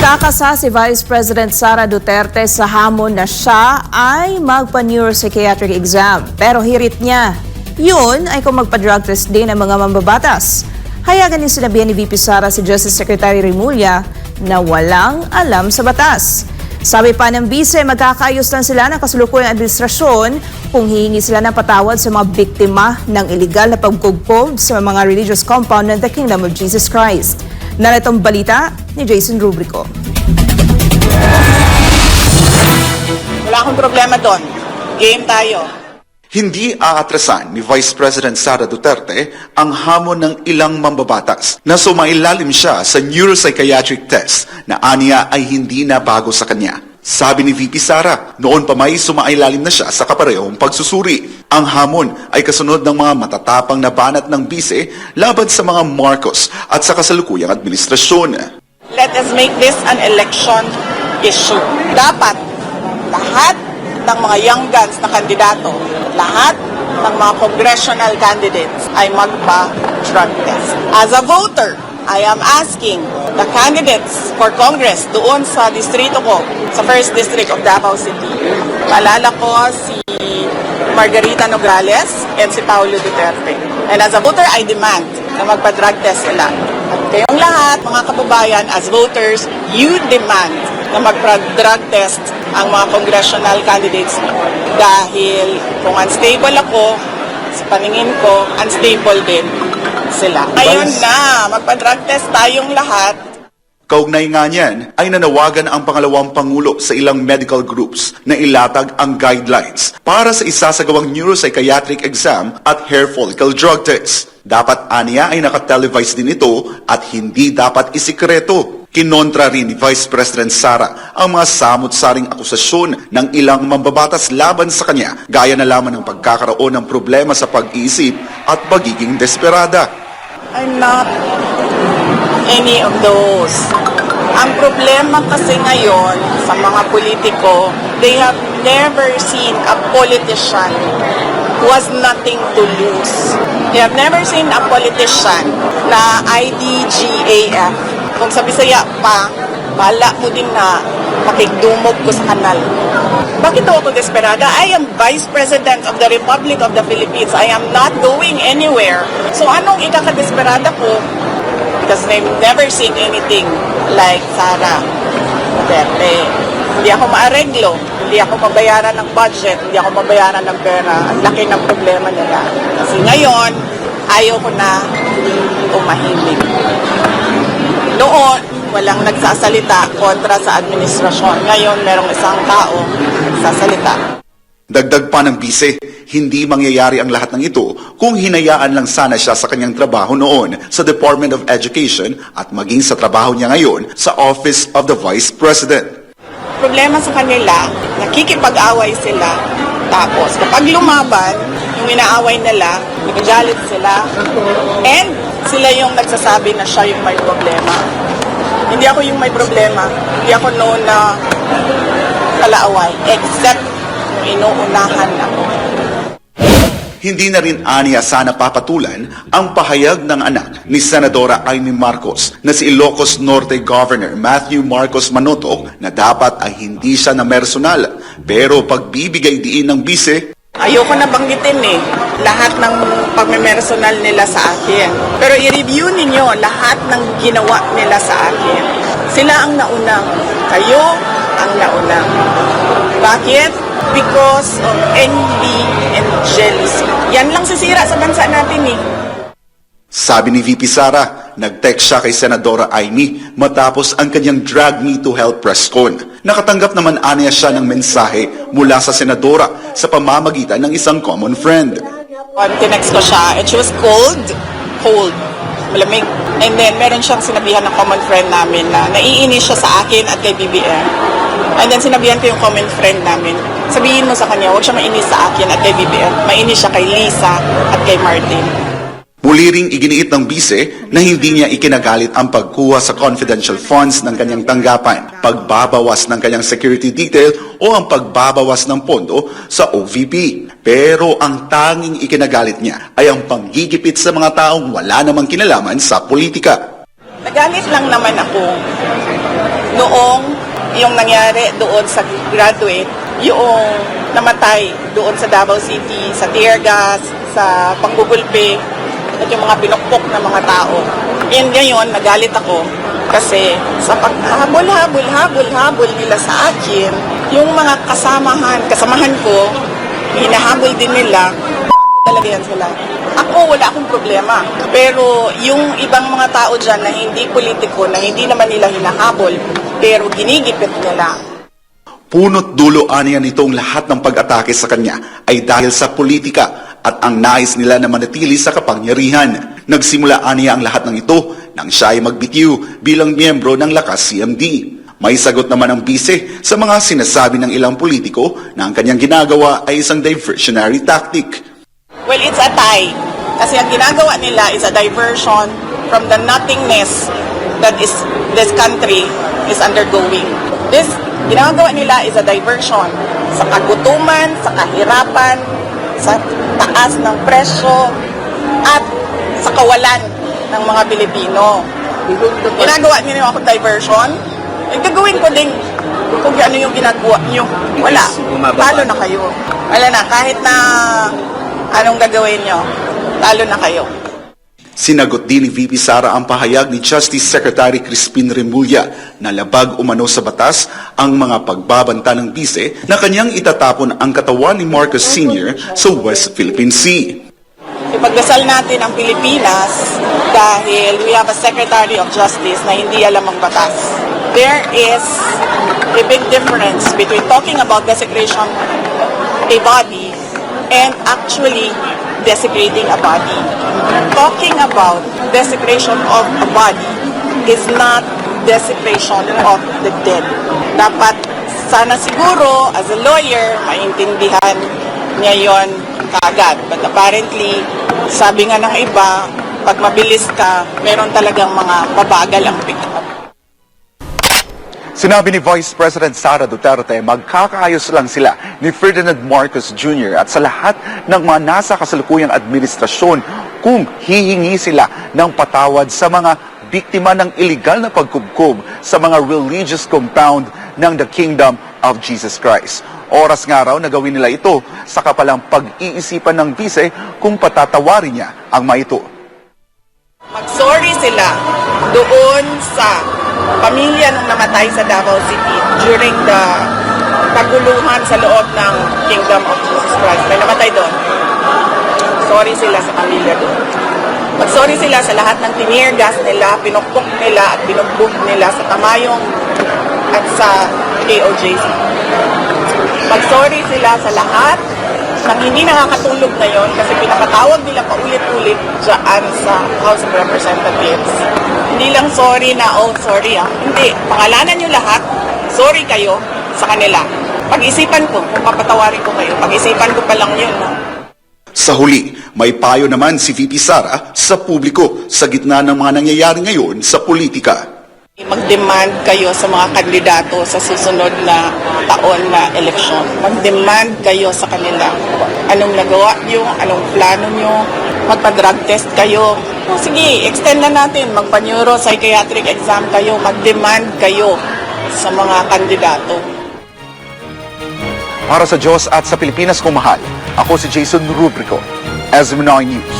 Nagkakasa si Vice President Sara Duterte sa hamon na siya ay magpa-neuropsychiatric exam. Pero hirit niya, yun ay kung magpa-drug test din ang mga mambabatas. Hayagan din sinabihan ni VP Sara si Justice Secretary Remulla na walang alam sa batas. Sabi pa ng Vice, magkakaayos lang sila ng kasalukuyang administrasyon kung hihingi sila ng patawad sa mga biktima ng iligal na pagkugpog sa mga religious compound ng The Kingdom of Jesus Christ. Naritong balita ni Jason Rubrico. Wala akong problema doon. Game tayo. Hindi aatrasan ni Vice President Sara Duterte ang hamon ng ilang mambabatas na sumailalim siya sa neuropsychiatric test na aniya ay hindi na bago sa kanya. Sabi ni VP Sara, noon pa may sumailalim na siya sa kaparehong pagsusuri. Ang hamon ay kasunod ng mga matatapang na banat ng bise laban sa mga Marcos at sa kasalukuyang administrasyon. Let us make this an election issue. Dapat lahat ng mga young guns na kandidato, lahat ng mga congressional candidates ay magpa-drug test. As a voter, I am asking the candidates for Congress doon sa distrito ko, sa 1st District of Davao City. Maalala ko si Margarita Nograles and si Paulo Duterte. And as a voter, I demand na magpa-drug test sila. At kayong lahat, mga kababayan, as voters, you demand na magpa-drug test ang mga congressional candidates mo. Dahil kung unstable ako, sa paningin ko, unstable din sila. Ngayon na, magpa-drug test tayong lahat. Kaugnay nga niyan ay nanawagan ang pangalawang Pangulo sa ilang medical groups na ilatag ang guidelines para sa isasagawang neuropsychiatric exam at hair follicle drug test. Dapat aniya ay nakatelevise din ito at hindi dapat isikreto. Kinontra rin ni Vice President Sara ang mga samut-saring akusasyon ng ilang mambabatas laban sa kanya, gaya na lamang ng pagkakaroon ng problema sa pag-iisip at pagiging desperada. I'm not any of those. Ang problema kasi ngayon sa mga politiko, they have never seen a politician who has nothing to lose. They have never seen a politician na IDGAF. Kung sa Bisaya pa, bala mo din na makigdumog ko sa kanal. Bakit ako desperada? I am Vice President of the Republic of the Philippines. I am not going anywhere. So anong ikakadesperada ko? Because they've never seen anything like Sara Duterte. Hindi ako maareglo, hindi ako mabayaran ng budget, hindi ako mabayaran ng pera. Ang laki ng problema nila. Kasi ngayon, ayaw ko na umahimik. Noon, walang nagsasalita kontra sa administrasyon. Ngayon, merong isang tao nagsasalita. Dagdag pa ng bise, hindi mangyayari ang lahat ng ito kung hinayaan lang sana siya sa kanyang trabaho noon sa Department of Education at maging sa trabaho niya ngayon sa Office of the Vice President. Problema sa kanila, nakikipag-away sila. Tapos, kapag lumaban, yung inaaway nila, nagajalit sila. And sila yung nagsasabi na siya yung may problema. Hindi ako yung may problema. Hindi ako noon na kalaaway. Except inuunahan ako. Hindi na rin aniya sana papatulan ang pahayag ng anak ni Senadora Amy Marcos na si Ilocos Norte Governor Matthew Marcos Manotoc na dapat ay hindi siya na personal. Pero pagbibigay diin ng bise, ayoko na banggitin lahat ng pagmemersonal nila sa akin. Pero i-review ninyo lahat ng ginawa nila sa akin. Sila ang nauna. Kayo ang nauna. Bakit? Because of envy and jealousy. Yan lang sisira sa bansa natin Sabi ni VP Sara, nag-text siya kay Senadora Amy matapos ang kanyang Drag Me to Hell press con. Nakatanggap naman aniya siya ng mensahe mula sa Senadora sa pamamagitan ng isang common friend. Tinext ko siya and she was cold, malamig. And then meron siyang sinabihan ng common friend namin na naiinis siya sa akin at kay BBM. And then sinabihan ko yung common friend namin, sabihin mo sa kanya, huwag siya mainis sa akin at kay BBM. Mainis siya kay Lisa at kay Martin. Muli ring iginiit ng bise na hindi niya ikinagalit ang pagkuha sa confidential funds ng kanyang tanggapan, pagbabawas ng kanyang security detail o ang pagbabawas ng pondo sa OVP. Pero ang tanging ikinagalit niya ay ang panggigipit sa mga taong wala namang kinalaman sa politika. Nagalit lang naman ako noong yung nangyari doon sa graduate, yung namatay doon sa Davao City, sa tear gas, sa panggugulpi, at yung mga pinukpok na mga tao. And ngayon, nagalit ako kasi sa paghabol-habol nila sa akin, yung mga kasamahan ko, hinahabol din nila, talaga yan sila. Ako, wala akong problema. Pero yung ibang mga tao dyan na hindi politiko, na hindi naman nila hinahabol, pero ginigipit nila. Punot dulo aniya nitong lahat ng pag-atake sa kanya ay dahil sa politika at ang nais nila na manatili sa kapangyarihan. Nagsimula aniya ang lahat ng ito nang siya ay magbitiw bilang miyembro ng Lakas CMD. May sagot naman ang bise sa mga sinasabi ng ilang politiko na ang kanyang ginagawa ay isang diversionary tactic. Well, it's a tie. Kasi ang ginagawa nila is a diversion from the nothingness that is this country is undergoing. This ginagawa nila is a diversion sa kagutuman, sa kahirapan, sa taas ng presyo, at sa kawalan ng mga Pilipino. Ginagawa nila ako diversion, gagawin ko din kung ano yung ginagawa nyo. Wala. Talo na kayo. Wala na. Kahit na anong gagawin nyo, talo na kayo. Sinagot din ni VP Sara ang pahayag ni Justice Secretary Crispin Remulla na labag umano sa batas ang mga pagbabanta ng bise na kanyang itatapon ang katawan ni Marcos Sr. sa West Philippine Sea. Ipagdasal natin ang Pilipinas dahil we have a Secretary of Justice na hindi alam ang batas. There is a big difference between talking about desecration a body and actually desecrating a body. Talking about desecration of a body is not desecration of the dead. Dapat sana siguro as a lawyer maintindihan niya yon kaagad. But apparently, sabi nga ng iba, pag mabilis ka, meron talagang mga babagal ang pick-up. Sinabi ni Vice President Sara Duterte, magkakaayos lang sila ni Ferdinand Marcos Jr. at sa lahat ng mga nasa kasalukuyang administrasyon kung hihingi sila ng patawad sa mga biktima ng iligal na pagkubkob sa mga religious compound ng The Kingdom of Jesus Christ. Oras nga raw na gawin nila ito sa kapalang pag-iisipan ng bise kung patatawarin niya ang mga ito. Mag-sorry sila doon sa pamilya nung namatay sa Davao City during the kaguluhan sa loob ng Kingdom of Jesus Christ. May namatay doon. Sorry sila sa pamilya doon. Mag-sorry sila sa lahat ng tear gas nila, pinukpok nila at binugbog nila sa Tamayong at sa KOJC. Mag-sorry sila sa lahat ng hindi nakakatulog ngayon kasi pinapatawag nila paulit-ulit dyan sa House of Representatives. Hindi lang sorry na, oh sorry ah. Hindi, pangalanan nyo lahat, sorry kayo sa kanila. Pag-isipan ko, kung papatawarin ko kayo, pag-isipan ko pa lang yun. No? Sa huli, may payo naman si VP Sara sa publiko sa gitna ng mga nangyayari ngayon sa politika. Mag-demand kayo sa mga kandidato sa susunod na taon na eleksyon. Mag-demand kayo sa kanila. Anong nagawa nyo? Anong plano nyo? Magpa-drug test kayo. O sige, extend na natin. Magpa-neuropsychiatric exam kayo. Mag-demand kayo sa mga kandidato. Para sa Diyos at sa Pilipinas kung mahal, ako si Jason Rubrico, SMNI News.